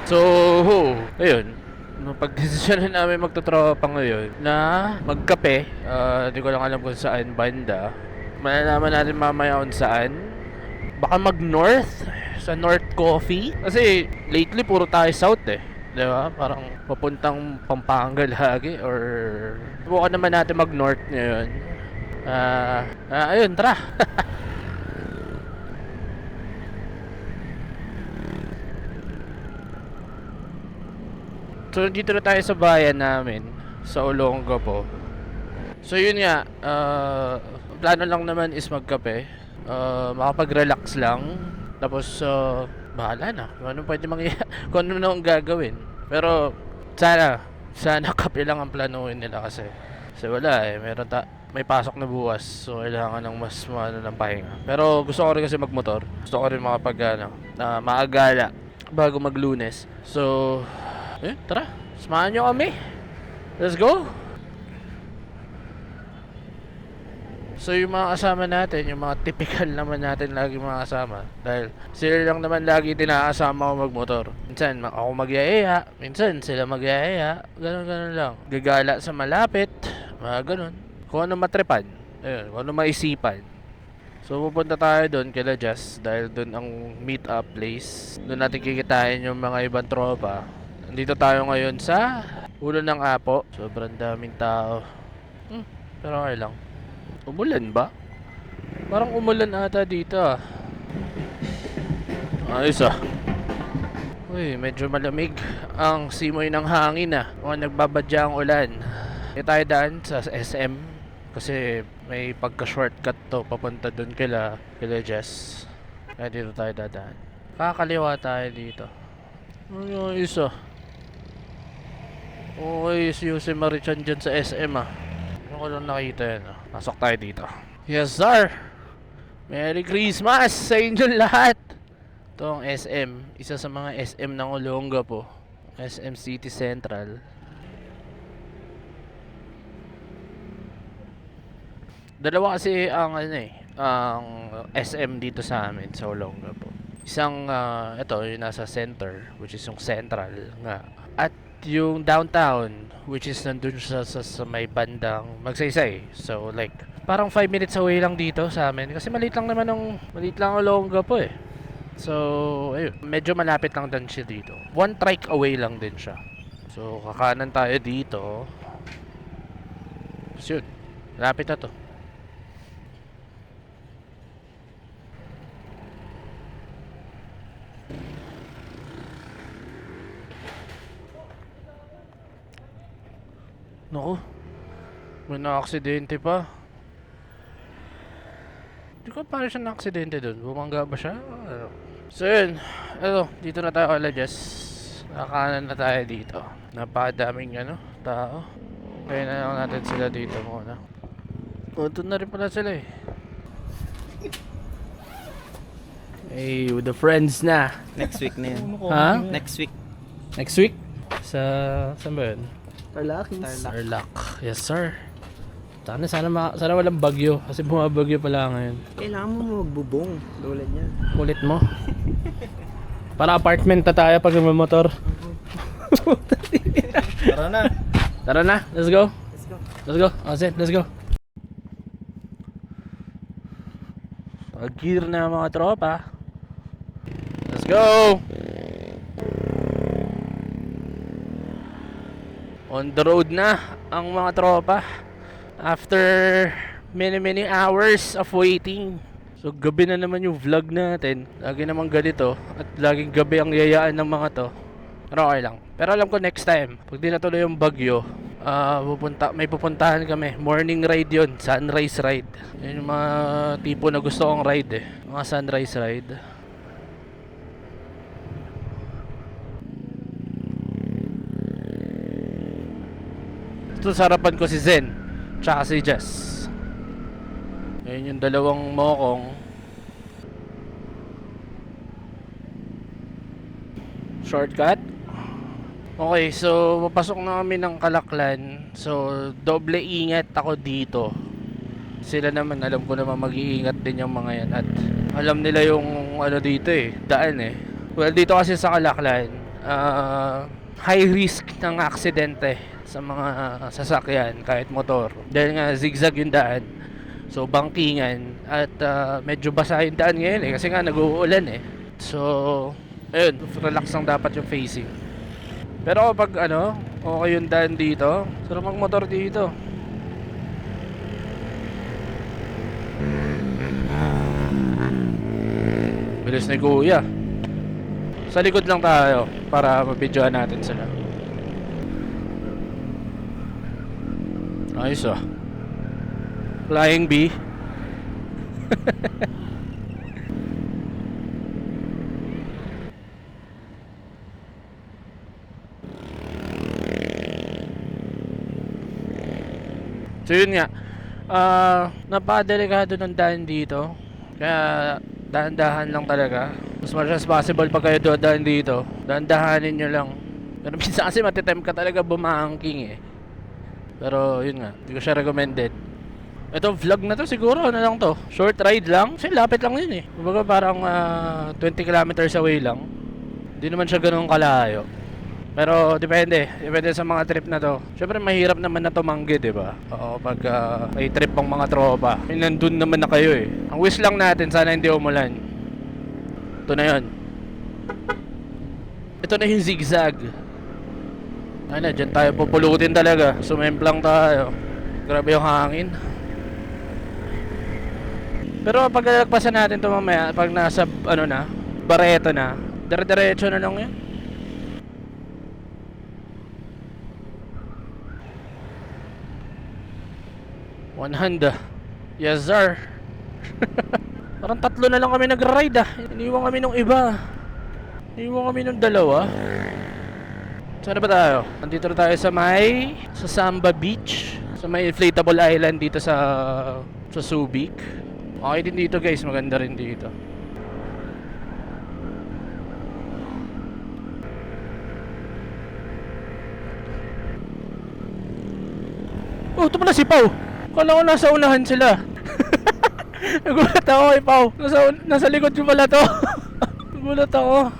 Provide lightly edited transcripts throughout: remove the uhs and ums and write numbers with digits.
So, ayun. Pagdesisyonan namin magtotropa ngayon na magkape. Di ko lang alam kung saan banda. Malalaman natin mamaya kung saan. Baka mag-north sa North Coffee. Kasi lately puro tayo south eh. Di ba? Parang papuntang Pampanga lagi or subukan naman natin mag-north ngayon. Ayun, tara. So dito na tayo sa bayan namin sa Olongapo. So yun nga, plano lang naman is magkape, makapag-relax lang. Tapos bahala na kung ano pwede mangyayari, kung ano na ang gagawin. Pero sana kape lang ang planuhin nila kasi wala eh, may pasok na bukas. So kailangan ng mas ano ng pahinga. Pero gusto ko rin kasi magmotor. Gusto ko rin makapag maagala bago mag-Lunes. So tara, samahan nyo kami. Let's go. So yung mga kasama natin, yung mga typical naman natin lagi mga kasama. Dahil sila lang naman lagi tinakasama ko magmotor. Minsan ako magyayaya, minsan sila magyayaya. Ganon lang. Gagala sa malapit, mga ganon. Kung ano matrepan, ayun, kung ano maisipan. So pupunta tayo doon kila Jazz dahil doon ang meet up place. Doon natin kikitain yung mga ibang tropa. Nandito tayo ngayon sa Ulo ng Apo. Sobrang daming tao. Pero okay lang. Umulan ba? Parang umulan ata dito ah. Ayos ah. Uy, medyo malamig ang simoy ng hangin ah. Mukhang nagbabadya ang ulan. Dito tayo daan sa SM kasi may pagka-shortcut to papunta dun kila Jess. Kaya dito tayo dadaan. Kakaliwa tayo dito. Ayos ah. Okay, si Jose Marichan dyan sa SM ah. Ano ko lang nakita yan ah. Pasok tayo dito. Yes sir! Merry Christmas sa inyong lahat! Ito ang SM. Isa sa mga SM ng Olongapo. SM City Central. Dalawa kasi ang ang SM dito sa amin sa Olongapo. Isang ito yung nasa center, which is yung central nga. At yung downtown, which is nandun sa may bandang Magsaysay. So like parang 5 minutes away lang dito sa amin kasi maliit lang ang Olongapo eh. So ayun, medyo malapit lang din siya dito. One trike away lang din siya. So kakanan tayo dito. So yun, malapit na to. Naku, may na-aksidente pa. Hindi ko paano siya na-aksidente dun. Bumangga ba siya? Ano? So yun, dito na tayo kala Jess. Nakakanan na tayo dito. Napakadaming tao. Kaya na lang natin sila dito muna. Doon na rin pala sila eh. Hey, with the friends na. Next week na yan. Ha? Next week. Next week? Saan ba yun? Tarlac. Yes sir. Sana walang bagyo kasi bumabagyo pala ngayon. Kailangan mo magbubong. Tulad yan. Kulit mo. Para apartment na tayo pag nagmamotor. Tara na. Tara na, let's go. Let's go. Pag-gear na mga tropa. Let's go. On the road na ang mga tropa after many hours of waiting. So gabi na naman yung vlog natin. Lagi naman ganito at laging gabi ang yayaan ng mga to. Pero okay lang. Pero alam ko next time pag di natuloy yung bagyo, may pupuntahan kami. Morning ride yun, sunrise ride. Yun yung mga tipo na gusto kong ride eh. Mga sunrise ride. Ito sa harapan ko si Zen tsaka si Jess. Ayun yung dalawang mokong. Shortcut. Okay, so papasok na kami ng Kalaklan. So doble ingat ako dito. Sila naman, alam ko naman mag-iingat din yung mga yan. At alam nila yung dito eh, daan eh. Well, dito kasi sa Kalaklan, high risk ng aksidente sa mga sasakyan kahit motor dahil nga zigzag yung daan, so bangkingan at medyo basa yung daan ngayon kasi nga nag-uulan so ayun, relax lang dapat yung facing. Pero kapag okay yung daan dito, sarap magmotor dito. Bilis ni kuya. Sa likod lang tayo para mabidyoan natin sila. Ayos Flying bee. So yun nga, napadelikado ng daan dito. Kaya dahan-dahan lang talaga. As much as possible pag kayo daan dito, dahan-dahanin nyo lang. Pero minsan kasi matitempt ka talaga bumangking Pero yun nga, hindi ko siya recommended. Ito vlog na to siguro, ano lang to, short ride lang. Kasi lapit lang yun Kumbaga parang 20 kilometers away lang. Hindi naman siya ganun kalayo. Pero depende sa mga trip na to. Syempre mahirap naman na tumanggi, di ba? Oo, pag may trip pang mga tropa. Nandun naman na kayo Ang wish lang natin, sana hindi umulan. Ito na yun. Ito na yung zigzag. Dyan tayo pupulutin talaga. Sumemplang tayo. Grabe yung hangin. Pero pag nalagpasan natin ito mamaya, pag nasa Barreto na, dire-diretso na lang yun. Honda. Yes sir. Parang tatlo na lang kami nag-ride Iniwan kami nung iba. Iniwan kami nung dalawa. Saan ba tayo? Nandito na tayo sa Samba Beach. Sa may inflatable island dito sa Subic. Okay din dito guys, maganda rin dito. Oh, ito pala si Pau. Kala ko nasa unahan sila. Nagulat ako kay Pau. Nasa likod ko pala to. Nagulat ako.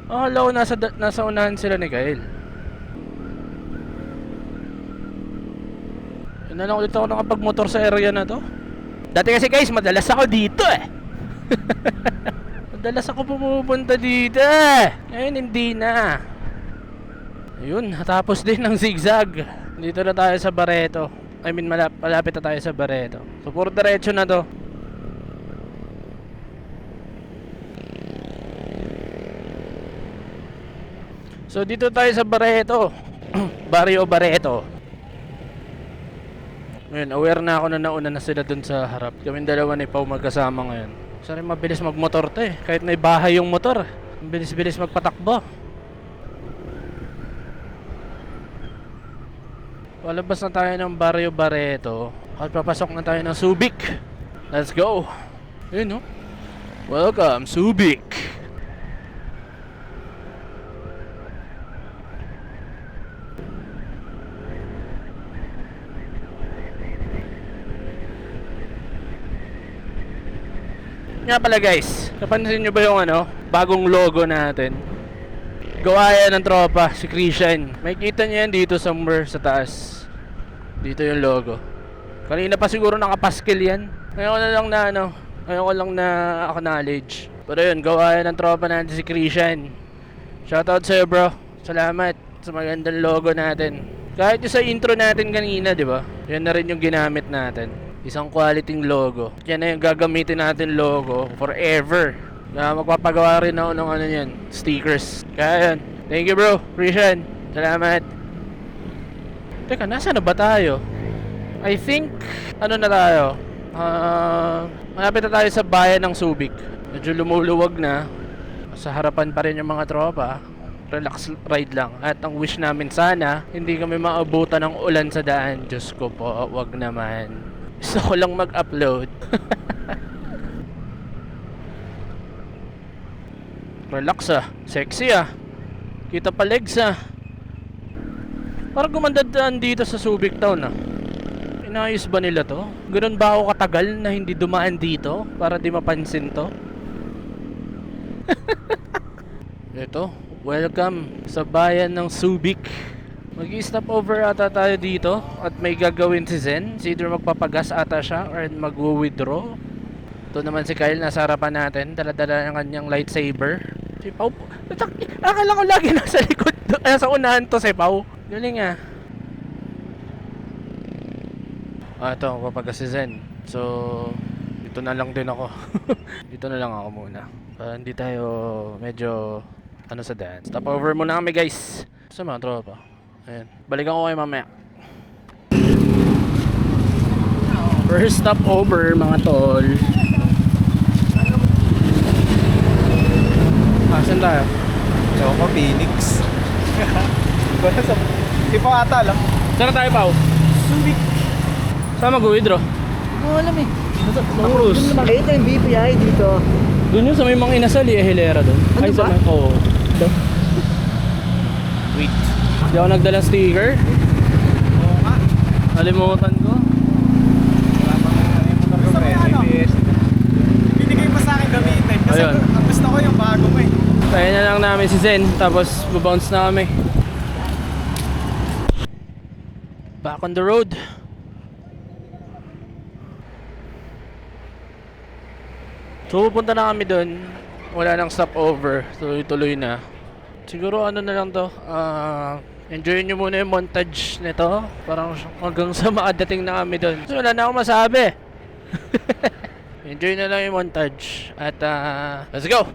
Akala ko nasa unahan sila ni Kyle. Yun na lang ulit ako nakapag-motor sa area na to. Dati kasi guys, madalas ako dito Madalas ako pumupunta dito Ngayon hindi na. Ayun, tapos din ng zigzag. Dito na tayo sa Barreto. I mean, malapit na tayo sa Barreto. So, puro diretso na to. So, dito tayo sa Barreto. Barrio Barreto. Ngayon, aware na ako na nauna na sila dun sa harap. Kaming dalawa ni Pau magkasama ngayon. Sorry, mabilis magmotor to Kahit may bahay yung motor. Ang bilis-bilis magpatakbo. Palabas na tayo ng Barrio Barreto at papasok na tayo ng Subic. Let's go. Ayun Welcome Subic. Nga pala guys, napansin nyo ba yung bagong logo natin? Gawa yan ng tropa, si Christian. May kita niyo yan dito somewhere sa taas. Dito yung logo. Kanina pa siguro nakapaskil yan. Ngayon ko lang na acknowledge. Pero yun, gawa yan ng tropa natin si Christian. Shoutout sa'yo bro. Salamat sa magandang logo natin. Kahit yung sa intro natin kanina, di ba? Yan na rin yung ginamit natin. Isang quality logo. Yan na yung gagamitin natin logo forever. Kaya magpapagawa rin ako ng yan, stickers. Kaya yan. Thank you bro, Christian. Salamat. Teka, nasa na ba tayo? I think, na tayo? Malapit na tayo sa bayan ng Subic. Medyo lumuluwag na. Sa harapan pa rin yung mga tropa. Relax ride lang. At ang wish namin sana, hindi kami maabutan ng ulan sa daan. Diyos ko po, wag naman. Gusto ko lang mag-upload. Relax sexy kita pa legs parang gumandaan dito sa Subic Town inayos ba nila to? Ganun ba ako katagal na hindi dumaan dito para di mapansin to? Ito, welcome sa bayan ng Subic. Mag-i-stop over ata tayo dito at may gagawin si Zen. It's either magpapagas ata siya or mag-withdraw. Ito naman si Kyle, nasa harapan natin. Dala-dala ng kanyang lightsaber. Si Pau, akala ko lagi nasa likod. Nasa unahan to si Pau. Galing ah. Ito, magpapagas si Zen. So, dito na lang din ako. Dito na lang ako muna. Para hindi tayo medyo sa daan. Stop over muna kami guys. Sa mga tropa. Ayan. Balikan ko kayo mamaya. First stop over mga tol. Saan tayo? Ewan ko, Phoenix. Di pa ata lang. Saan na tayo, Pao? Subic. Saan mag-withdraw? Hindi ko alam eh. Cruz. Doon na makita yung BPI dito. Doon yun sa may mga inasal eh, Hilera doon. Ano ba? Oo. Wait. Hindi ako nagdalang sticker. Oo nga. Nalimutan ko. Wala pang nalimutan ko ano? Binigay pa sa akin gamitin. Kasi Ayun. ang gusto ko yung bago mo eh. Kaya na lang namin si Zen, tapos babounce na kami. Back on the road. So pupunta na kami doon. Wala nang stopover. Tuloy-tuloy na. Siguro ano na lang to. Enjoy nyo muna yung montage nito. Parang hanggang sa makadating na kami doon. So wala na akong masabi. Enjoy na lang yung montage. At let's go!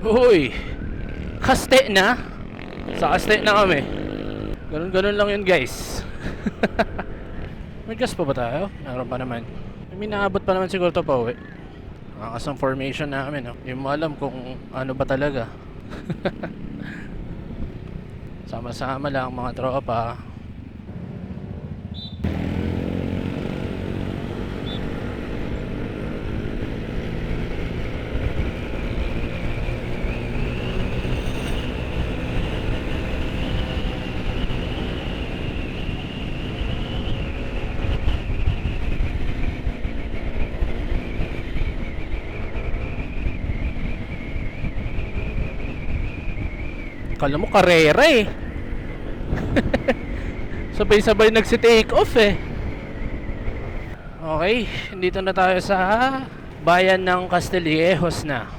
Uy, kaste na. Sa kaste na kami. Ganun lang yun guys. May gas pa ba tayo? Meron pa naman. May naabot pa naman siguro to pa uwi. Ang formation namin, no? Hindi mo alam kung ano ba talaga. Sama-sama lang mga tropa. Kala mo karera eh. Sabay-sabay nagsi-take off eh. Okay, dito na tayo sa bayan ng Castillejos na.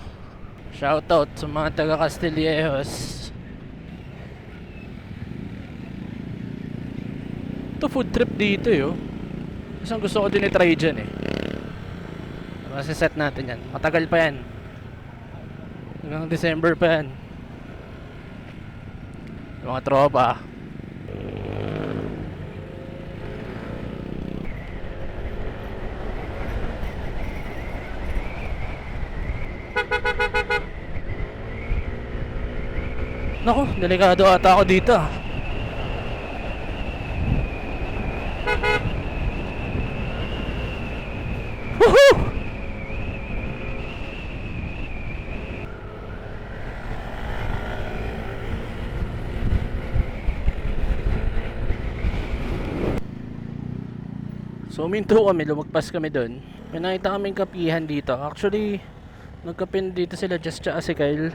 Shoutout sa mga taga Castillejos. Ito food trip dito yo. Isang gusto ko din i-try dyan eh. Kasi set natin yan. Matagal pa yan. Hanggang December pa yan. Mga tropa. Naku, delikado ata ako dito ah. Woohoo! So minto kami, lumagpas kami doon. May nakita kaming kapihan dito. Actually, nagkapin dito sila Just tsaka si Kyle.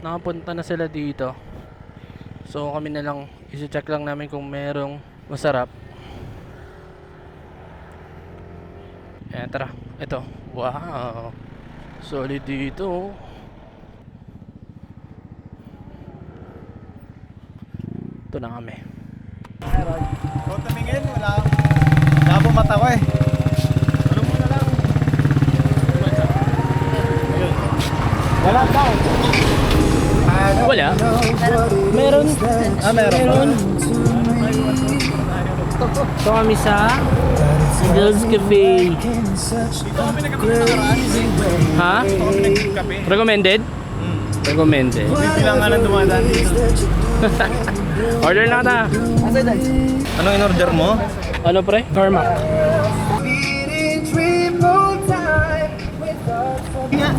Nakapunta na sila dito. So kami na lang, isi-check lang namin kung merong masarap. Ayan, tara. Ito. Wow. Solid dito. Ito na kami. Kung tumingin, wala. Labo mata ko eh. Ano mo na lang? Wala daw. Wala. Meron. Meron. Ito kami sa Girls Cafe. Dito kami nagkape ng nakaraan. Ha? Dito kami nagkape. Recommended? Recommended. May bilangan ng dumadaan dito. Order na ta. Anong in-order mo? Ano pre? Karma. Nga,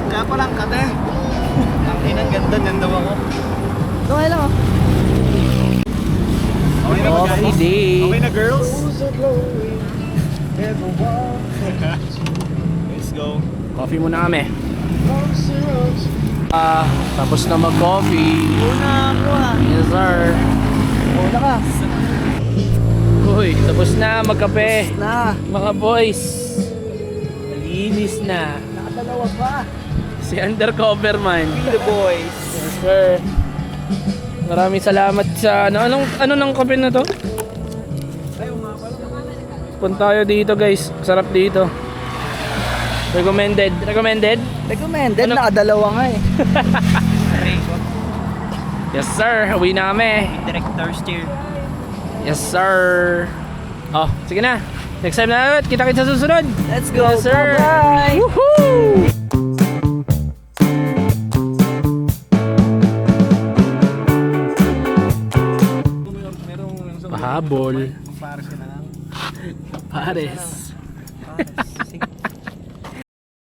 kaya pa lang kate. Ang inang ganda, dyan daw ako. Okay lang oh. Okay na ba Coffee guys? day. Okay na girls? Let's go. Coffee muna kami. Tapos na mag-coffee. Una ako ah. Yes sir. Una ka. Uy, tapos na magkape. Na. Mga boys. Malinis na. Nakadalawa pa. Si Undercover Man. The boys. Yes sir. Maraming salamat sa ano ng kape na to? Punta tayo dito guys. Sarap dito. Recommended. Recommended? Recommended. Ano? Nakadalawa nga eh. Yes sir. Uwi na kami. Director steer. Yes sir. Oh, sige na. Next time na ulit. Kita-kita sa susunod. Let's go. Yes sir. Bye-bye. Woohoo! Pahabol. Pares ka na lang. Pares. Sige.